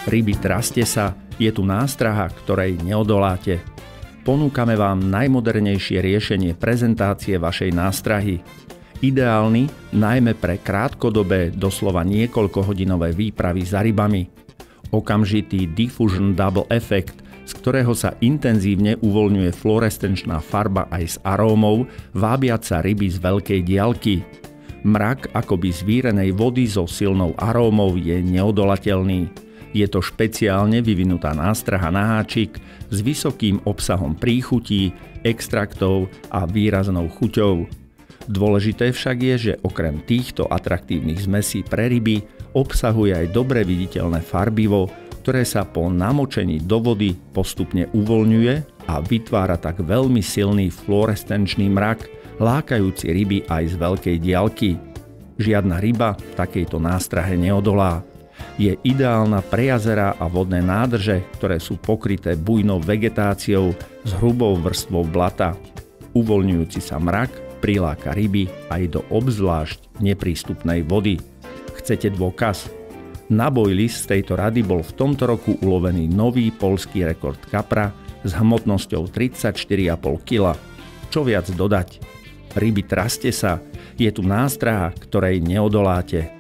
Ryby, traste sa, je tu nástraha, ktorej neodoláte. Ponúkame vám najmodernejšie riešenie prezentácie vašej nástrahy. Ideálny najmä pre krátkodobé, doslova niekoľkohodinové výpravy za rybami. Okamžitý diffusion double effect, z ktorého sa intenzívne uvoľňuje fluorescenčná farba aj s arómou, vábiaca ryby z veľkej diaľky. Mrak akoby z vírenej vody so silnou arómou je neodolateľný. Je to špeciálne vyvinutá nástraha na háčik s vysokým obsahom príchutí, extraktov a výraznou chuťou. Dôležité však je, že okrem týchto atraktívnych zmesí pre ryby obsahuje aj dobre viditeľné farbivo, ktoré sa po namočení do vody postupne uvoľňuje a vytvára tak veľmi silný fluorescenčný mrak, lákajúci ryby aj z veľkej diaľky. Žiadna ryba takejto nástrahe neodolá. Je ideálna pre jazerá a vodné nádrže, ktoré sú pokryté bujnou vegetáciou s hrubou vrstvou blata. Uvoľňujúci sa mrak priláka ryby aj do obzvlášť neprístupnej vody. Chcete dôkaz? Na boilies z tejto rady bol v tomto roku ulovený nový poľský rekord kapra s hmotnosťou 34,5 kg. Čo viac dodať? Ryby, traste sa, je tu nástraha, ktorej neodoláte.